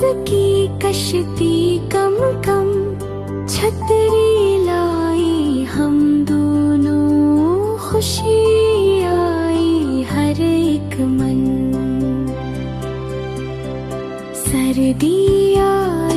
की कश्ती कम कम, छतरी लाई हम दोनों, खुशी आई हर एक मन। सर्दी आई